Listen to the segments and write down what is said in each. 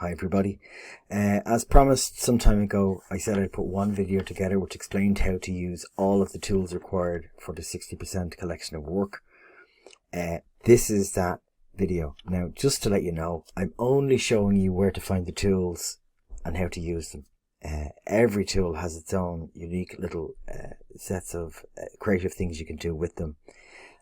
Hi everybody. As promised some time ago, I said I'd put one video together which explained how to use all of the tools required for the 60% collection of work. This is that video. Now, just to let you know, I'm only showing you where to find the tools and how to use them. Every tool has its own unique little sets of creative things you can do with them,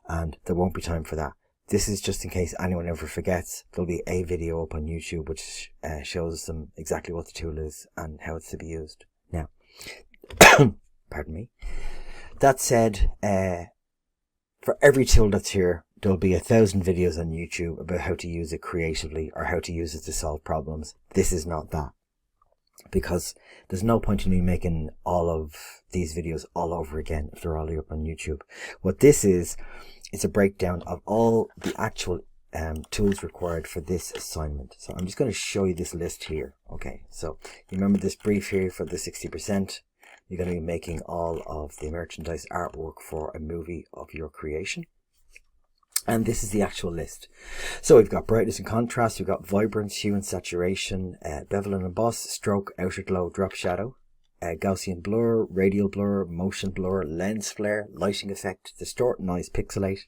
and there won't be time for that. This is just in case anyone ever forgets. There'll be a video up on YouTube which shows them exactly what the tool is and how it's to be used. Now, pardon me. That said, for every tool that's here, there'll be 1,000 videos on YouTube about how to use it creatively or how to use it to solve problems. This is not that, because there's no point in me making all of these videos all over again if they're already up on YouTube. What this is, it's a breakdown of all the actual tools required for this assignment. So I'm just going to show you this list here. Okay, so you remember this brief here for the 60%. You're going to be making all of the merchandise artwork for a movie of your creation. And this is the actual list. So we've got brightness and contrast, we've got vibrance, hue and saturation, bevel and emboss, stroke, outer glow, drop shadow, Gaussian blur, radial blur, motion blur, lens flare, lighting effect, distort, noise, pixelate,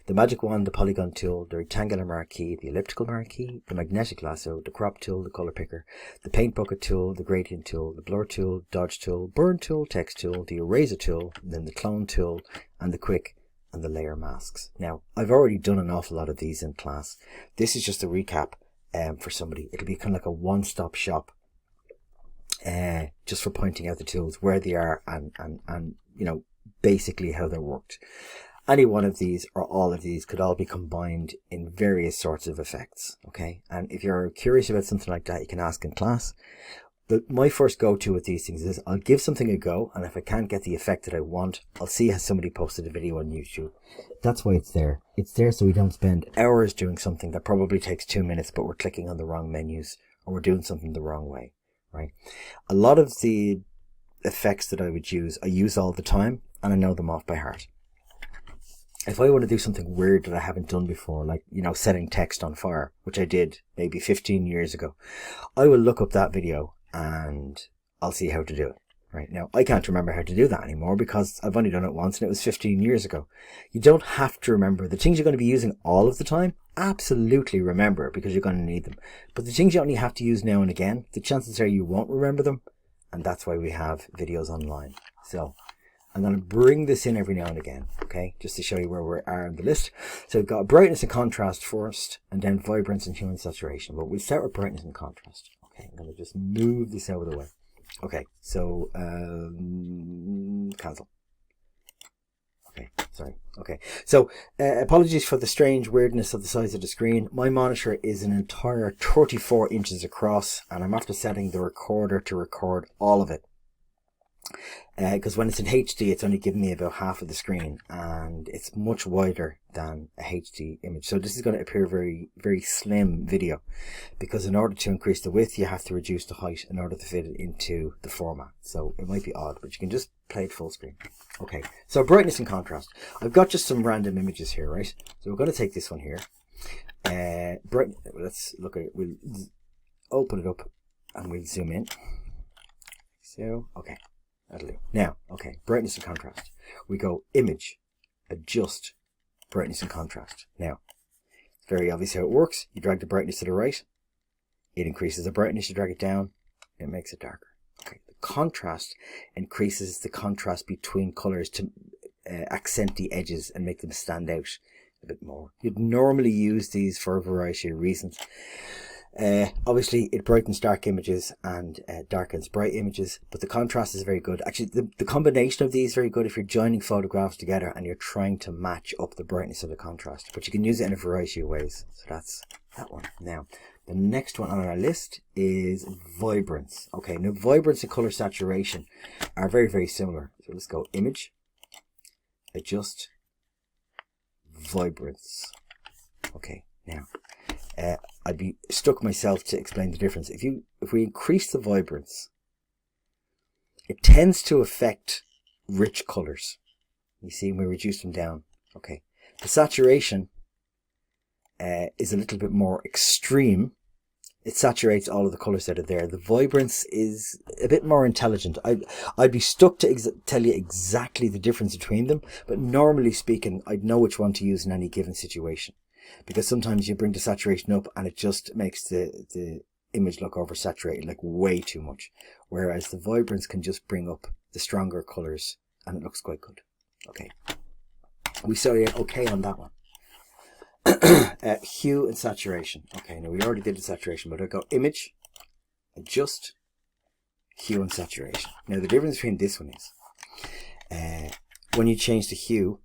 the magic wand, the polygon tool, the rectangular marquee, the elliptical marquee, the magnetic lasso, the crop tool, the color picker, the paint bucket tool, the gradient tool, the blur tool, dodge tool, burn tool, text tool, the eraser tool, and then the clone tool, and the quick and the layer masks. Now, I've already done an awful lot of these in class. This is just a recap for somebody. It'll be kind of like a one-stop shop just for pointing out the tools, where they are, and you know, basically how they're worked. Any one of these or all of these could all be combined in various sorts of effects. Okay, and if you're curious about something like that, you can ask in class. But my first go-to with these things is I'll give something a go, and if I can't get the effect that I want, I'll see how somebody posted a video on YouTube. That's why it's there. It's there so we don't spend hours doing something that probably takes 2 minutes, but we're clicking on the wrong menus or we're doing something the wrong way, right? A lot of the effects that I would use, I use all the time, and I know them off by heart. If I want to do something weird that I haven't done before, like, you know, setting text on fire, which I did maybe 15 years ago, I will look up that video and I'll see how to do it. Right now, I can't remember how to do that anymore because I've only done it once and it was 15 years ago. You don't have to remember the things you're going to be using all of the time. Absolutely remember, because you're going to need them. But the things you only have to use now and again, the chances are you won't remember them, and that's why we have videos online. So I'm going to bring this in every now and again, okay, just to show you where we are on the list. So we've got brightness and contrast first, and then vibrance and hue and saturation. But we'll start with brightness and contrast. Okay, I'm going to just move this out of the way. Okay, so cancel. Okay, sorry. Okay, so apologies for the strange weirdness of the size of the screen. My monitor is an entire 34 inches across, and I'm after setting the recorder to record all of it. Because when it's in HD, it's only giving me about half of the screen, and it's much wider than a HD image. So this is going to appear very, very slim video, because in order to increase the width, you have to reduce the height in order to fit it into the format. So it might be odd, but you can just play it full screen. Okay, so brightness and contrast. I've got just some random images here, right? So we're going to take this one here. Let's look at it. We'll open it up and we'll zoom in. So, okay. That'll do. Now, okay, brightness and contrast. We go image, adjust, brightness and contrast. Now, it's very obvious how it works. You drag the brightness to the right, it increases the brightness. You drag it down, it makes it darker. Okay, the contrast increases the contrast between colors to accent the edges and make them stand out a bit more. You'd normally use these for a variety of reasons. Obviously it brightens dark images and darkens bright images, but the contrast is very good. Actually, the combination of these is very good if you're joining photographs together and you're trying to match up the brightness of the contrast, but you can use it in a variety of ways. So that's that one. Now, the next one on our list is vibrance. Okay, now vibrance and color saturation are very, very similar. So let's go image, adjust, vibrance. Okay, now I'd be stuck myself to explain the difference. If we increase the vibrance, it tends to affect rich colors. You see, when we reduce them down. Okay, the saturation is a little bit more extreme it saturates all of the colors that are there. The vibrance is a bit more intelligent. I'd be stuck to tell you exactly the difference between them, but normally speaking, I'd know which one to use in any given situation, because sometimes you bring the saturation up and it just makes the image look oversaturated, like way too much, whereas the vibrance can just bring up the stronger colors and it looks quite good. Okay, we saw it okay on that one. Hue and saturation. Okay, now we already did the saturation, but I go image, adjust, hue and saturation. Now the difference between this one is when you change the hue,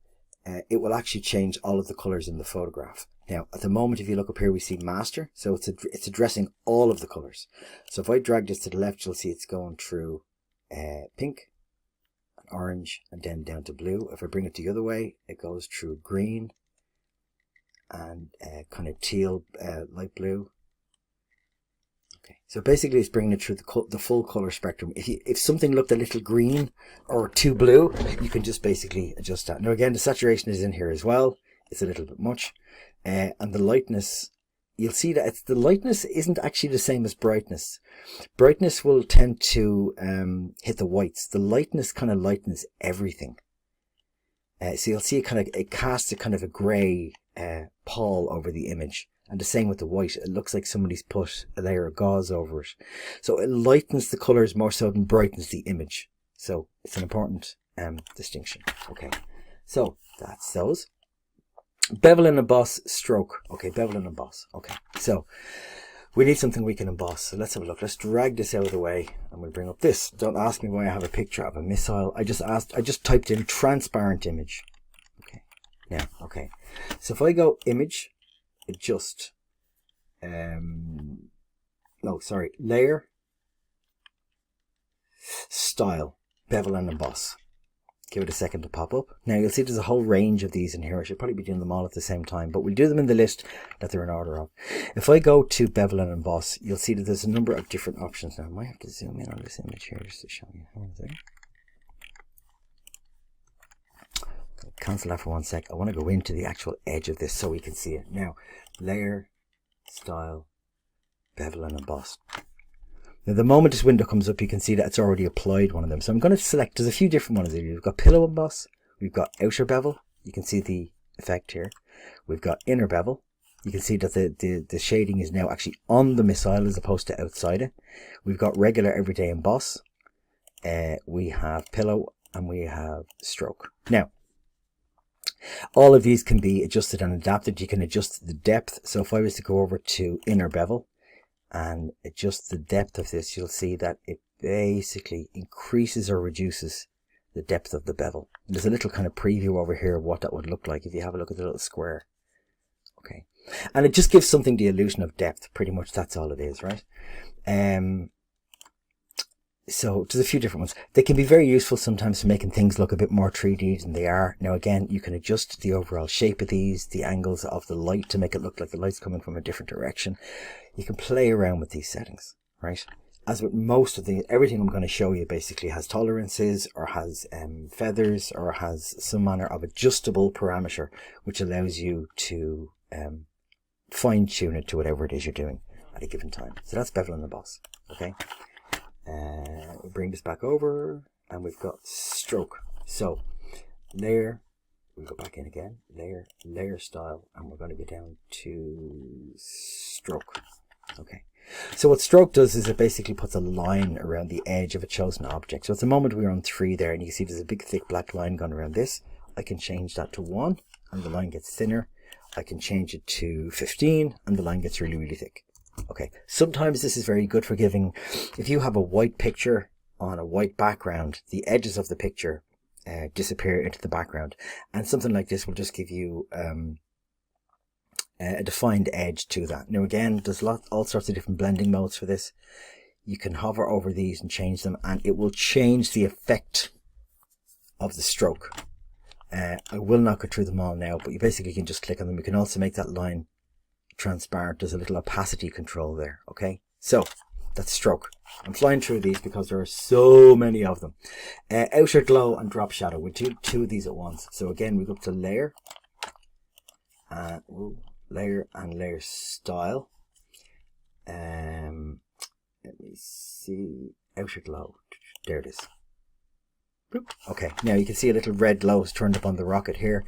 it will actually change all of the colors in the photograph. Now at the moment, if you look up here, we see master, so it's addressing all of the colors. So if I drag this to the left, you'll see it's going through pink, orange, and then down to blue. If I bring it the other way, it goes through green and kind of teal, light blue. Okay, so basically it's bringing it through the full color spectrum. If something looked a little green or too blue, you can just basically adjust that. Now again, the saturation is in here as well. It's a little bit much, and the lightness, you'll see that the lightness isn't actually the same as brightness. Brightness will tend to hit the whites. The lightness kind of lightens everything. So you'll see it casts a kind of a grey pall over the image, and the same with the white. It looks like somebody's put a layer of gauze over it, so it lightens the colors more so than brightens the image. So it's an important distinction. Okay, so that's those. Bevel and emboss, stroke. Okay, bevel and emboss. Okay, so we need something we can emboss. So let's have a look. Let's drag this out of the way and we'll bring up this. Don't ask me why I have a picture of a missile. I just typed in transparent image. Okay. Now, okay. So if I go image, adjust, layer, style, bevel and emboss. Give it a second to pop up. Now you'll see there's a whole range of these in here. I should probably be doing them all at the same time, but we'll do them in the list that they're in order of. If I go to bevel and emboss, you'll see that there's a number of different options. Now I might have to zoom in on this image here just to show you. Cancel that for 1 sec. I want to go into the actual edge of this so we can see it. Now, layer, style, bevel and emboss. Now the moment this window comes up, you can see that it's already applied one of them. So I'm going to select, there's a few different ones here. We've got pillow emboss, we've got outer bevel, you can see the effect here. We've got inner bevel, you can see that the shading is now actually on the missile as opposed to outside it. We've got regular everyday emboss, we have pillow, and we have stroke. Now, all of these can be adjusted and adapted. You can adjust the depth. So if I was to go over to inner bevel and adjust the depth of this, you'll see that it basically increases or reduces the depth of the bevel. There's a little kind of preview over here of what that would look like if you have a look at the little square. Okay, and it just gives something the illusion of depth. Pretty much that's all it is, right? So there's a few different ones. They can be very useful sometimes for making things look a bit more 3D than they are. Now again, you can adjust the overall shape of these, the angles of the light to make it look like the light's coming from a different direction. You can play around with these settings, right? As with most of everything I'm going to show you basically has tolerances or has feathers or has some manner of adjustable parameter which allows you to fine tune it to whatever it is you're doing at a given time. So that's bevel and emboss, okay? We'll bring this back over and we've got stroke. So layer, we'll go back in again, layer style, and we're going to go down to stroke. Okay, so what stroke does is it basically puts a line around the edge of a chosen object. So at the moment we're on 3 there, and you can see there's a big thick black line going around this. I can change that to 1 and the line gets thinner. I can change it to 15 and the line gets really, really thick. Okay, sometimes this is very good for giving, if you have a white picture on a white background, the edges of the picture disappear into the background, and something like this will just give you a defined edge to that. Now again, there's all sorts of different blending modes for this. You can hover over these and change them, and it will change the effect of the stroke. I will not go through them all now, but you basically can just click on them. You can also make that line transparent. There's a little opacity control there. Okay, so that's stroke. I'm flying through these because there are so many of them. Outer glow and drop shadow. We'll do 2 of these at once. So again, we go up to layer, layer and layer style. Let me see. Outer glow. There it is. Okay, now you can see a little red glow is turned up on the rocket here.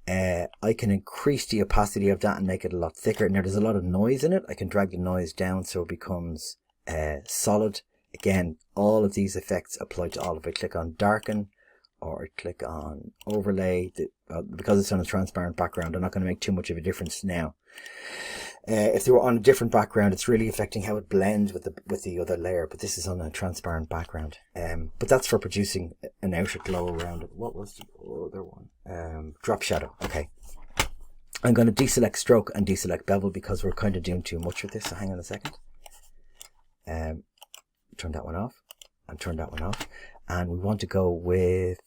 I can increase the opacity of that and make it a lot thicker. Now there's a lot of noise in it. I can drag the noise down so it becomes solid. Again, all of these effects apply to all. If I click on darken or I click on overlay, because it's on a transparent background, I'm not going to make too much of a difference now. If they were on a different background, it's really affecting how it blends with the other layer, but this is on a transparent background. But that's for producing an outer glow around it. What was the other one? Drop shadow. Okay. I'm going to deselect stroke and deselect bevel because we're kind of doing too much with this. So hang on a second. Turn that one off and turn that one off. And we want to go with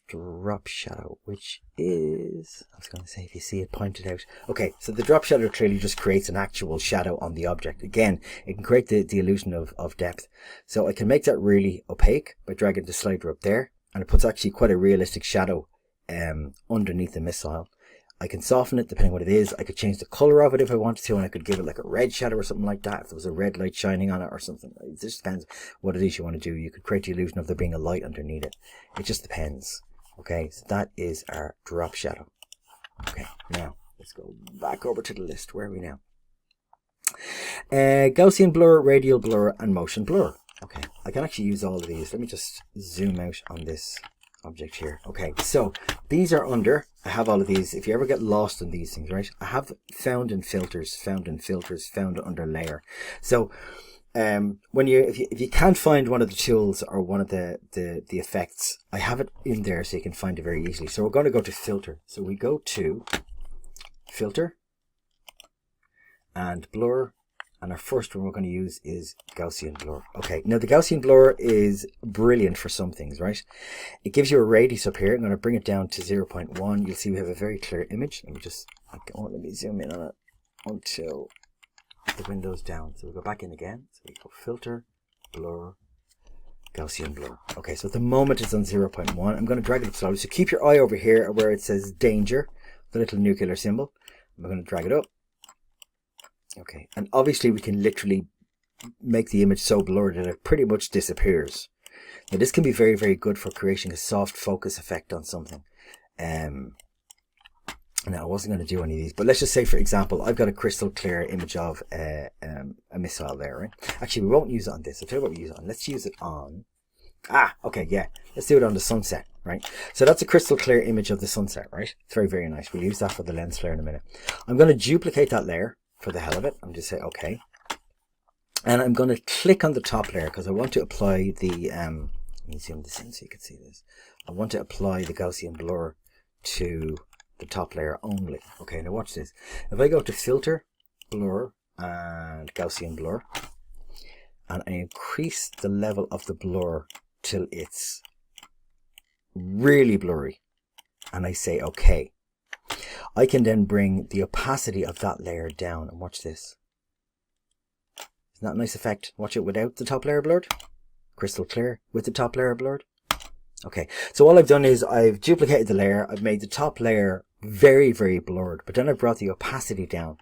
drop shadow, which is, I was going to say, if you see it pointed out. Okay, so the drop shadow clearly just creates an actual shadow on the object. Again, it can create the illusion of depth. So I can make that really opaque by dragging the slider up there, and it puts actually quite a realistic shadow underneath the missile. I can soften it depending on what it is. I could change the color of it if I wanted to, and I could give it like a red shadow or something like that if there was a red light shining on it or something. It just depends what it is you want to do. You could create the illusion of there being a light underneath it. It just depends. Okay, so that is our drop shadow. Okay, now let's go back over to the list. Where are we now? Gaussian blur, radial blur, and motion blur. Okay, I can actually use all of these. Let me just zoom out on this object here. Okay, so these are under, I have all of these. If you ever get lost in these things, right? I have found in filters, found under layer. So when if you can't find one of the tools or one of the effects, I have it in there so you can find it very easily. So we're going to go to filter. So we go to filter and blur, and our first one we're going to use is Gaussian blur. Okay, now the Gaussian blur is brilliant for some things, right? It gives you a radius up here. I'm going to bring it down to 0.1. You'll see we have a very clear image. Let me zoom in on it until the window's down. So we go back in again. So we go filter, blur, Gaussian blur. Okay, so at the moment it's on 0.1. I'm going to drag it up slowly. So keep your eye over here where it says danger, the little nuclear symbol. I'm going to drag it up. Okay, and obviously we can literally make the image so blurred that it pretty much disappears. Now this can be very, very good for creating a soft focus effect on something. Now, I wasn't going to do any of these, but let's just say, for example, I've got a crystal clear image of a missile there, right? Actually, we won't use it on this. I'll tell you what we use it on. Let's use it on... okay, yeah. Let's do it on the sunset, right? So that's a crystal clear image of the sunset, right? It's very, very nice. We'll use that for the lens flare in a minute. I'm going to duplicate that layer for the hell of it. I'm just say, okay. And I'm going to click on the top layer because I want to apply the... let me zoom this in so you can see this. I want to apply the Gaussian blur to the top layer only. Okay, now watch this. If I go to filter, blur, and Gaussian blur, and I increase the level of the blur till it's really blurry, and I say okay, I can then bring the opacity of that layer down, and watch this. Isn't that a nice effect? Watch it without the top layer blurred. Crystal clear with the top layer blurred. Okay, so all I've done is I've duplicated the layer. I've made the top layer very, very blurred, but then I brought the opacity down.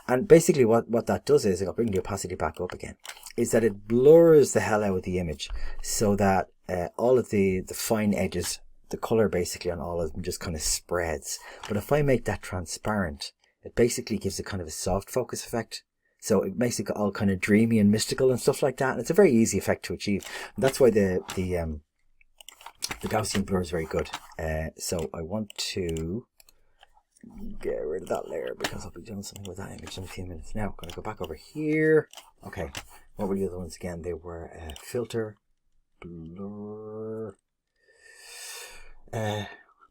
And basically what that does is, I'll bring the opacity back up again, is that it blurs the hell out of the image so that all of the fine edges, the color basically on all of them just kind of spreads. But if I make that transparent, it basically gives a kind of a soft focus effect. So it makes it all kind of dreamy and mystical and stuff like that. And it's a very easy effect to achieve. And that's why the Gaussian blur is very good. So I want to get rid of that layer because I'll be doing something with that image in a few minutes. Now I'm going to go back over here. Okay, what were the other ones again? They were filter, blur,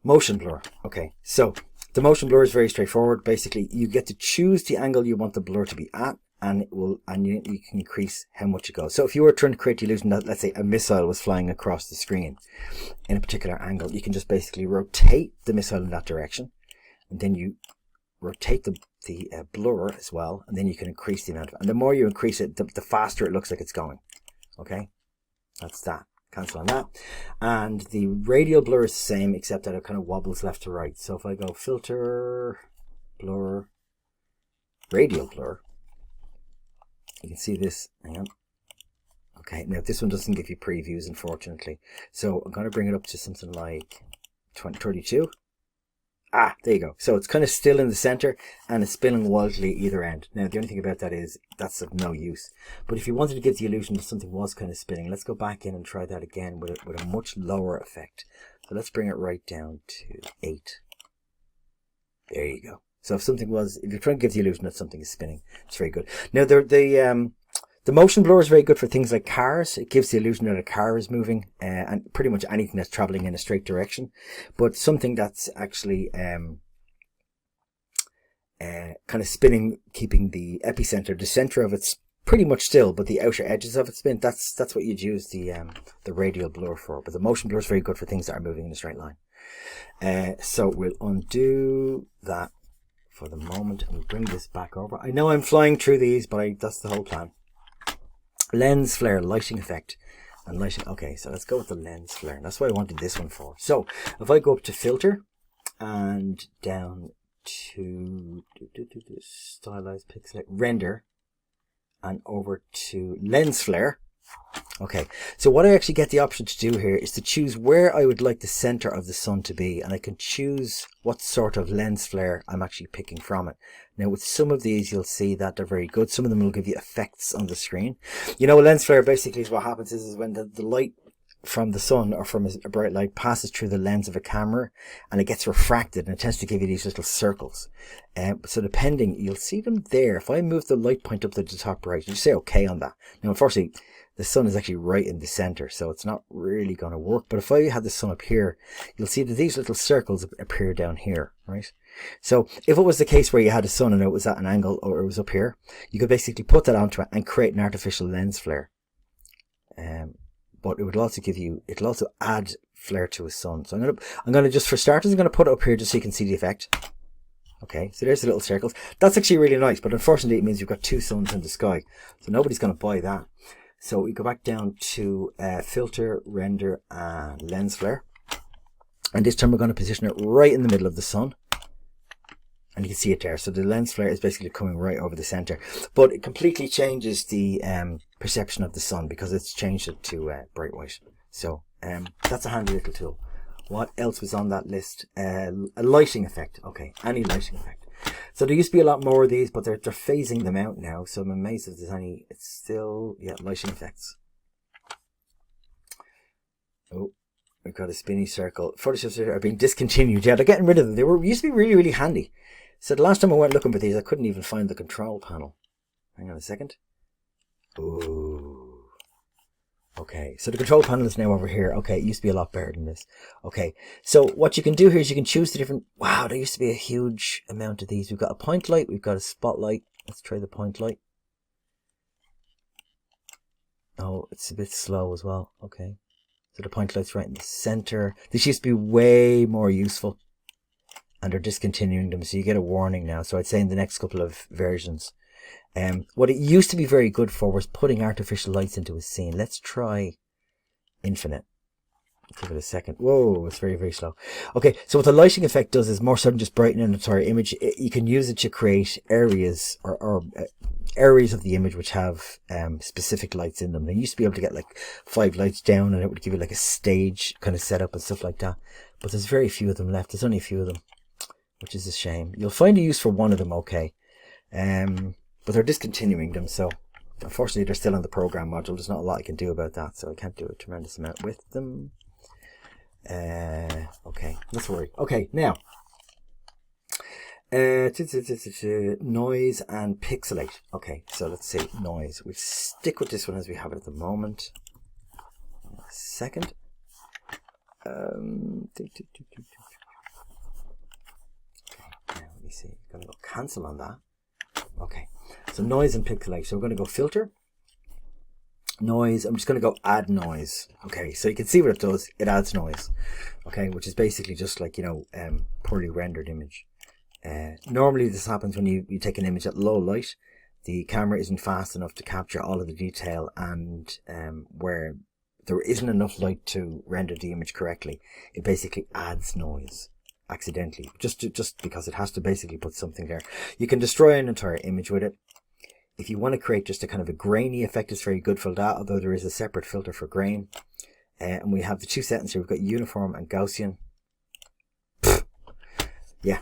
motion blur. Okay, so the motion blur is very straightforward. Basically, you get to choose the angle you want the blur to be at, and you can increase how much it goes. So if you were trying to create the illusion that, let's say, a missile was flying across the screen in a particular angle, you can just basically rotate the missile in that direction, and then you rotate the blur as well, and then you can increase the amount of it. And the more you increase it, the faster it looks like it's going. Okay, that's that. Cancel on that. And the radial blur is the same, except that it kind of wobbles left to right. So if I go filter, blur, radial blur, You can see this. Hang on. Okay, now this one doesn't give you previews, unfortunately. So I'm going to bring it up to something like 2032. Ah, there you go. So it's kind of still in the center and it's spinning wildly either end. Now, the only thing about that is that's of no use. But if you wanted to give the illusion that something was kind of spinning, let's go back in and try that again with a much lower effect. So let's bring it right down to 8. There you go. So if you're trying to give the illusion that something is spinning, it's very good. Now, the motion blur is very good for things like cars. It gives the illusion that a car is moving, and pretty much anything that's traveling in a straight direction. But something that's actually kind of spinning, keeping the epicenter, the center of it's pretty much still, but the outer edges of it spin. That's what you'd use the radial blur for. But the motion blur is very good for things that are moving in a straight line. So we'll undo that for the moment and we'll bring this back over. I know I'm flying through these, but that's the whole plan. Lens flare, lighting effect, and lighting. Okay, so let's go with the lens flare. That's what I wanted this one for. So if I go up to filter and down to stylize pixelate, render, and over to lens flare. Okay, so what I actually get the option to do here is to choose where I would like the center of the sun to be, and I can choose what sort of lens flare I'm actually picking from it. Now with some of these you'll see that they're very good. Some of them will give you effects on the screen. You know, a lens flare basically is what happens is when the light from the sun or from a bright light passes through the lens of a camera and it gets refracted, and it tends to give you these little circles. So depending, you'll see them there. If I move the light point up to the top right, you say okay on that. Now unfortunately the sun is actually right in the center, so it's not really going to work. But if I had the sun up here, you'll see that these little circles appear down here, right? So if it was the case where you had a sun and it was at an angle or it was up here, you could basically put that onto it and create an artificial lens flare. But it would also it'll also add flare to a sun. So I'm gonna just, for starters, I'm gonna put it up here just so you can see the effect. Okay, so there's the little circles. That's actually really nice, but unfortunately it means you've got 2 suns in the sky, so nobody's gonna buy that. So we go back down to filter, render, and lens flare. And this time we're going to position it right in the middle of the sun. And you can see it there. So the lens flare is basically coming right over the center. But it completely changes the perception of the sun because it's changed it to bright white. So that's a handy little tool. What else was on that list? A lighting effect. Okay, any lighting effect. So there used to be a lot more of these, but they're phasing them out now. So I'm amazed if there's any. It's still, yeah, lighting effects. Oh, we've got a spinny circle. Photoshops are being discontinued. Yeah, they're getting rid of them. They used to be really, really handy. So the last time I went looking for these, I couldn't even find the control panel. Hang on a second. Ooh. Okay, so the control panel is now over here. Okay, it used to be a lot better than this. Okay, so what you can do here is you can choose the different... Wow, there used to be a huge amount of these. We've got a point light, we've got a spotlight. Let's try the point light. Oh, it's a bit slow as well. Okay, so the point light's right in the center. This used to be way more useful, and they're discontinuing them, so you get a warning now. So I'd say in the next couple of versions. What it used to be very good for was putting artificial lights into a scene. Let's try infinite. Give it a second. Whoa, it's very, very slow. Okay, so what the lighting effect does is more so than just brightening an entire image. You can use it to create areas or areas of the image which have specific lights in them. They used to be able to get like 5 lights down and it would give you like a stage kind of setup and stuff like that. But there's very few of them left. There's only a few of them, which is a shame. You'll find a use for one of them, okay. But they're discontinuing them, so unfortunately they're still on the program module. There's not a lot I can do about that, so I can't do a tremendous amount with them. Okay, let's worry. Okay, now noise and pixelate. Okay, so let's see, noise. We'll stick with this one as we have it at the moment. A second. Okay, now let me see. I'm gonna go cancel on that. Okay, so noise and pixelate. So we're going to go filter, noise. I'm just going to go add noise. Okay, so you can see what it does. It adds noise. Okay, which is basically just like, you know, poorly rendered image. Normally this happens when you take an image at low light. The camera isn't fast enough to capture all of the detail, and where there isn't enough light to render the image correctly, it basically adds noise accidentally, just because it has to basically put something there. You can destroy an entire image with it. If you want to create just a kind of a grainy effect, it's very good for that, although there is a separate filter for grain. And we have the two settings here. We've got uniform and Gaussian. Yeah,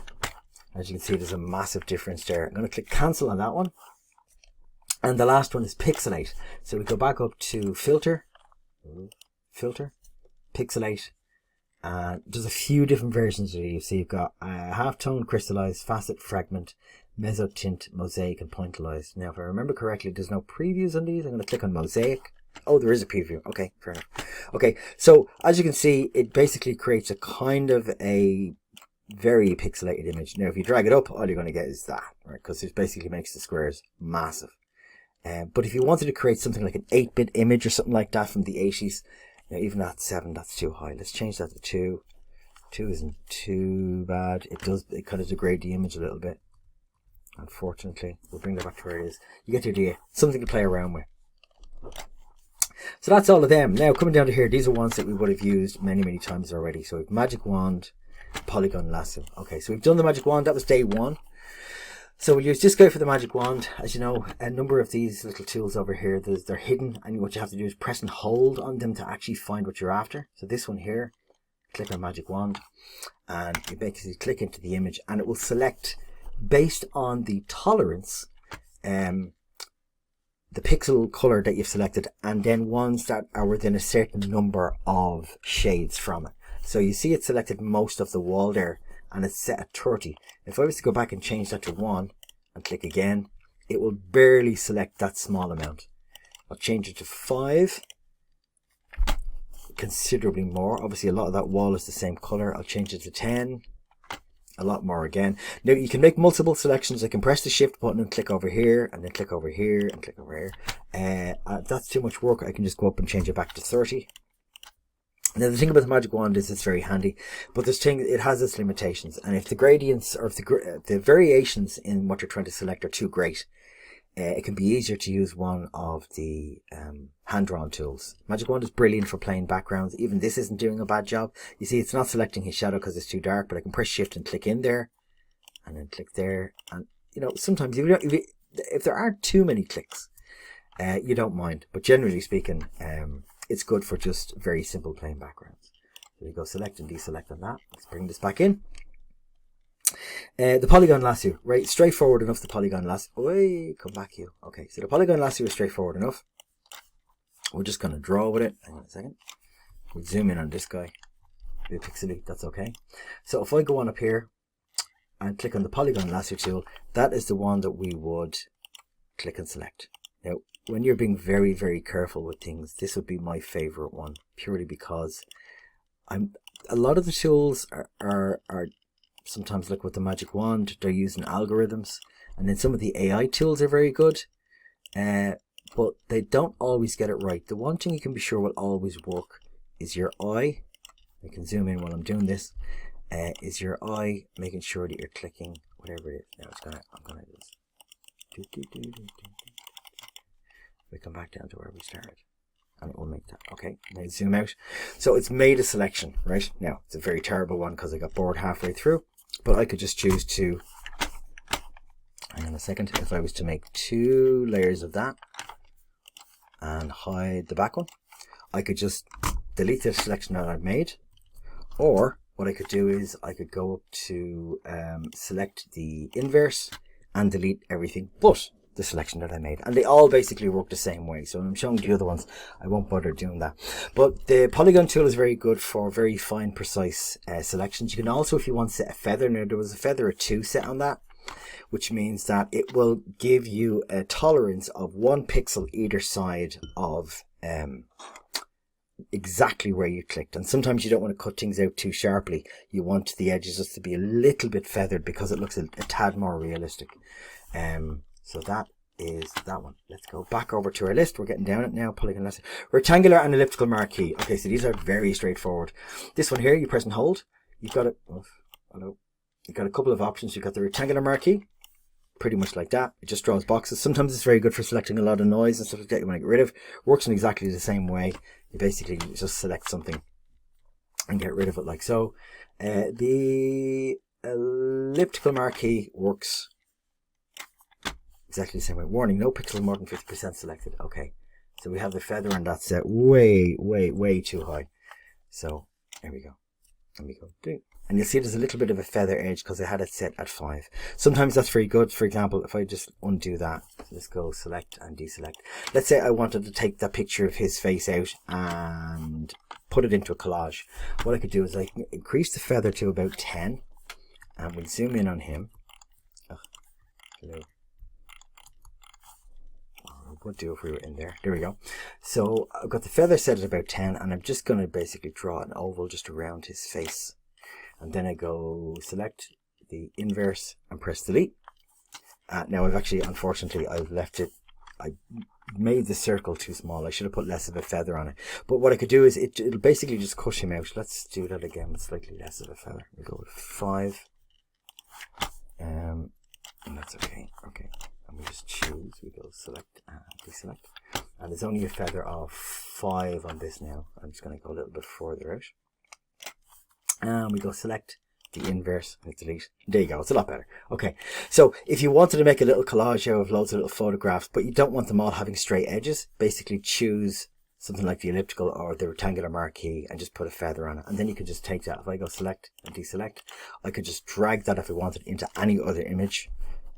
as you can see, there's a massive difference there. I'm going to click cancel on that one. And the last one is pixelate. So we go back up to filter, pixelate. There's a few different versions of these. So you've got halftone, crystallized, facet, fragment, mesotint, mosaic, and pointillized. Now, if I remember correctly, there's no previews on these. I'm going to click on mosaic. Oh, there is a preview. Okay, fair enough. Okay, so as you can see, it basically creates a kind of a very pixelated image. Now, if you drag it up, all you're going to get is that, right? Because it basically makes the squares massive. But if you wanted to create something like an 8-bit image or something like that from the 80s, you know, even at 7, that's too high. Let's change that to 2. 2 isn't too bad. It kind of degrade the image a little bit. Unfortunately, we'll bring that back to where it is. You get the idea. Something to play around with. So that's all of them. Now, coming down to here, these are ones that we would have used many, many times already. So we've Magic Wand, Polygon Lasso. Okay, so we've done the Magic Wand. That was day 1. So we'll use this guy for the Magic Wand. As you know, a number of these little tools over here, they're hidden, and what you have to do is press and hold on them to actually find what you're after. So this one here, click on Magic Wand, and you basically click into the image, and it will select based on the tolerance, the pixel color that you've selected, and then ones that are within a certain number of shades from it. So you see it selected most of the wall there, and it's set at 30. If I was to go back and change that to 1 and click again, it will barely select that small amount. I'll change it to 5, considerably more. Obviously a lot of that wall is the same color. I'll change it to 10, a lot more again. Now you can make multiple selections. I can press the shift button and click over here, and then click over here and click over here. If that's too much work, I can just go up and change it back to 30. Now the thing about the Magic Wand is it's very handy, but it has its limitations, and if the gradients or if the variations in what you're trying to select are too great, it can be easier to use one of the hand-drawn tools. Magic Wand is brilliant for playing backgrounds. Even this isn't doing a bad job. You see, it's not selecting his shadow because it's too dark, but I can press shift and click in there, and then click there, and you know, sometimes if there aren't too many clicks, you don't mind, but generally speaking, it's good for just very simple plain backgrounds. So we go select and deselect on that. Let's bring this back in. The Polygon Lasso, right? Straightforward enough, the Polygon Lasso. Oi, come back you. Okay, so the Polygon Lasso is straightforward enough. We're just going to draw with it. Hang on a second. We'll zoom in on this guy. A bit pixely, that's okay. So if I go on up here and click on the Polygon Lasso tool, that is the one that we would click and select. Now, when you're being very, very careful with things, this would be my favorite one, purely because a lot of the tools are sometimes, like with the Magic Wand, they're using algorithms, and then some of the AI tools are very good, but they don't always get it right. The one thing you can be sure will always work is your eye. I can zoom in while I'm doing this. Is your eye making sure that you're clicking whatever it is. Now I'm gonna do this. We come back down to where we started, and it will make that. Okay, now zoom out. So it's made a selection, right? Now it's a very terrible one because I got bored halfway through, but I could just choose to, hang on a second, if I was to make 2 layers of that and hide the back one, I could just delete the selection that I've made, or what I could do is I could go up to select the inverse and delete everything but the selection that I made, and they all basically work the same way. So I'm showing the other ones, I won't bother doing that, but the polygon tool is very good for very fine, precise selections. You can also, if you want, set a feather. Now there was a feather or 2 set on that, which means that it will give you a tolerance of 1 pixel either side of exactly where you clicked. And sometimes you don't want to cut things out too sharply. You want the edges just to be a little bit feathered because it looks a tad more realistic. So that is that one. Let's go back over to our list. We're getting down it now. Polygon Lasso. Rectangular and elliptical marquee. Okay, so these are very straightforward. This one here, you press and hold. You've got it. Oh, hello. You've got a couple of options. You've got the rectangular marquee, pretty much like that. It just draws boxes. Sometimes it's very good for selecting a lot of noise and stuff like that you want to get rid of. Works in exactly the same way. You basically just select something and get rid of it like so. The elliptical marquee works exactly the same way. Warning, no pixel more than 50% selected. Okay, so we have the feather and that's set way too high. So there we go. Let me go do. And you'll see there's a little bit of a feather edge because I had it set at 5. Sometimes that's very good. For example, if I just undo that, let's go select and deselect. Let's say I wanted to take that picture of his face out and put it into a collage. What I could do is I can increase the feather to about 10 and we'll zoom in on him. Oh, hello. What do if we were in there? There we go. So I've got the feather set at about 10 and I'm just going to basically draw an oval just around his face. And then I go select the inverse and press delete. Now I've actually, unfortunately, I've left it, I made the circle too small. I should have put less of a feather on it. But what I could do is it'll basically just cut him out. Let's do that again with slightly less of a feather. We'll go with 5. And that's okay. Okay. And we just choose, we go select and deselect. And there's only a feather of 5 on this now. I'm just going to go a little bit further out. And we go select the inverse and delete. There you go, it's a lot better. Okay, so if you wanted to make a little collage out of loads of little photographs, but you don't want them all having straight edges, basically choose something like the elliptical or the rectangular marquee and just put a feather on it. And then you can just take that. If I go select and deselect, I could just drag that if I wanted into any other image.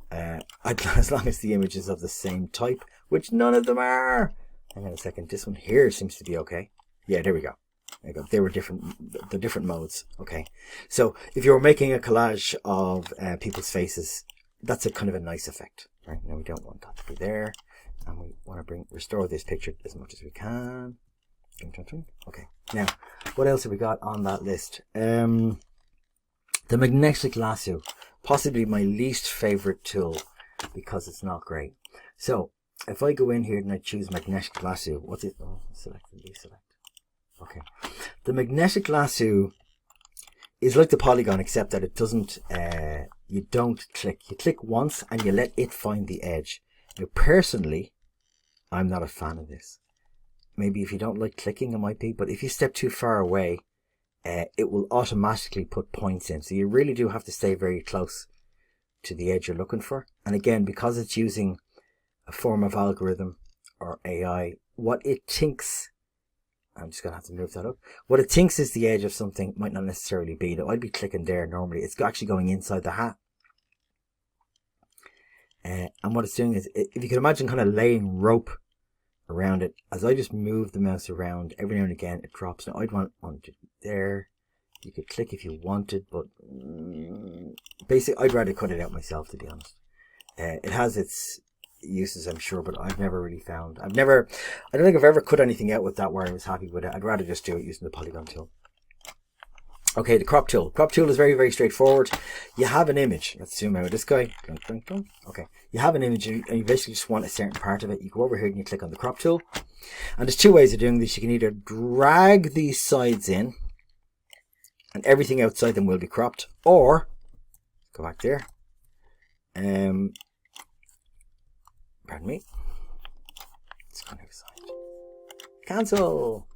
As long as the image is of the same type, which none of them are. Hang on a second, this one here seems to be okay. Yeah, there we go. There you go. They were the different modes. Okay, so if you're making a collage of people's faces, that's a kind of a nice effect. Right now, we don't want that to be there, and we want to restore this picture as much as we can. Okay, now what else have we got on that list? The magnetic lasso, possibly my least favorite tool because it's not great. So if I go in here and I choose magnetic lasso, what's it? Oh, select and deselect. Okay, the magnetic lasso is like the polygon except that it doesn't, you don't click. You click once and you let it find the edge. Now personally, I'm not a fan of this. Maybe if you don't like clicking it might be, but if you step too far away, it will automatically put points in. So you really do have to stay very close to the edge you're looking for. And again, because it's using a form of algorithm or AI, what it thinks, I'm just going to have to move that up. What it thinks is the edge of something might not necessarily be. Now, I'd be clicking there normally. It's actually going inside the hat. And what it's doing is, if you can imagine kind of laying rope around it, as I just move the mouse around, every now and again it drops. Now, I'd want to there. You could click if you wanted, but basically, I'd rather cut it out myself, to be honest. It has its uses, I'm sure, but I've never really found. I don't think I've ever cut anything out with that where I was happy with it. I'd rather just do it using the polygon tool. Okay, the crop tool. Crop tool is very, very straightforward. You have an image. Let's zoom out this guy. Okay, you have an image and you basically just want a certain part of it. You go over here and you click on the crop tool. And there's two ways of doing this. You can either drag these sides in and everything outside them will be cropped, or go back there. Pardon me. It's kind of side. Cancel.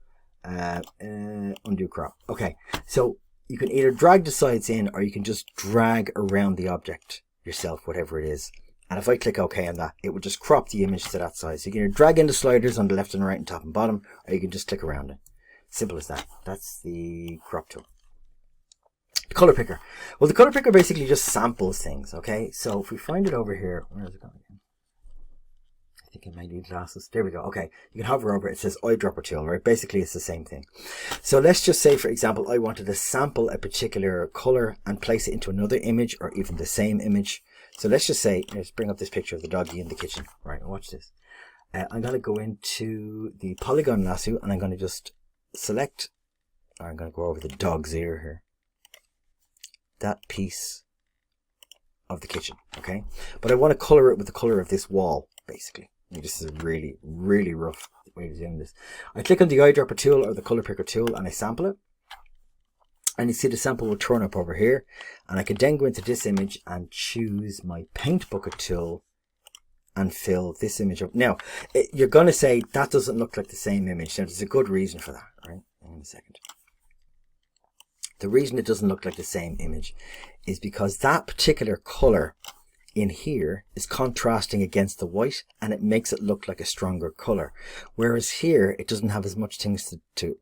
Undo crop. Okay, so you can either drag the sides in or you can just drag around the object yourself, whatever it is. And if I click OK on that, it will just crop the image to that size. So you can either drag in the sliders on the left and right and top and bottom, or you can just click around it. Simple as that. That's the crop tool. The color picker. Well, the color picker basically just samples things. Okay, so if we find it over here, where is it going again? I think it might need glasses. There we go. Okay, you can hover over it. It says eyedropper tool, right? Basically, it's the same thing. So let's just say, for example, I wanted to sample a particular color and place it into another image or even the same image. So let's just say, let's bring up this picture of the doggy in the kitchen. Right, watch this. I'm going to go into the polygon lasso and I'm going to just select, or I'm going to go over the dog's ear here. That piece of the kitchen, okay? But I want to color it with the color of this wall, basically. This is a really, really rough way of doing this. I click on the eyedropper tool or the color picker tool and I sample it. And you see the sample will turn up over here. And I can then go into this image and choose my paint bucket tool and fill this image up. Now, you're going to say that doesn't look like the same image. Now, there's a good reason for that, right? Hang on a second. The reason it doesn't look like the same image is because that particular color in here is contrasting against the white, and it makes it look like a stronger color. Whereas here, it doesn't have as much things to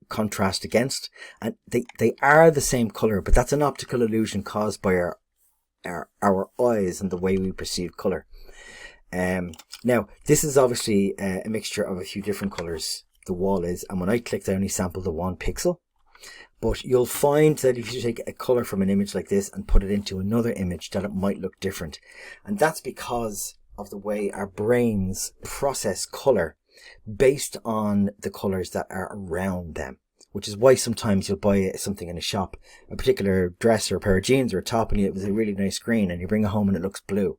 contrast against, and they are the same color, but that's an optical illusion caused by our eyes and the way we perceive color. Now, this is obviously a mixture of a few different colors, the wall is, and when I clicked, I only sampled the 1 pixel. But you'll find that if you take a color from an image like this and put it into another image, that it might look different. And that's because of the way our brains process color based on the colors that are around them. Which is why sometimes you'll buy something in a shop, a particular dress or a pair of jeans or a top, and it was a really nice green, and you bring it home and it looks blue.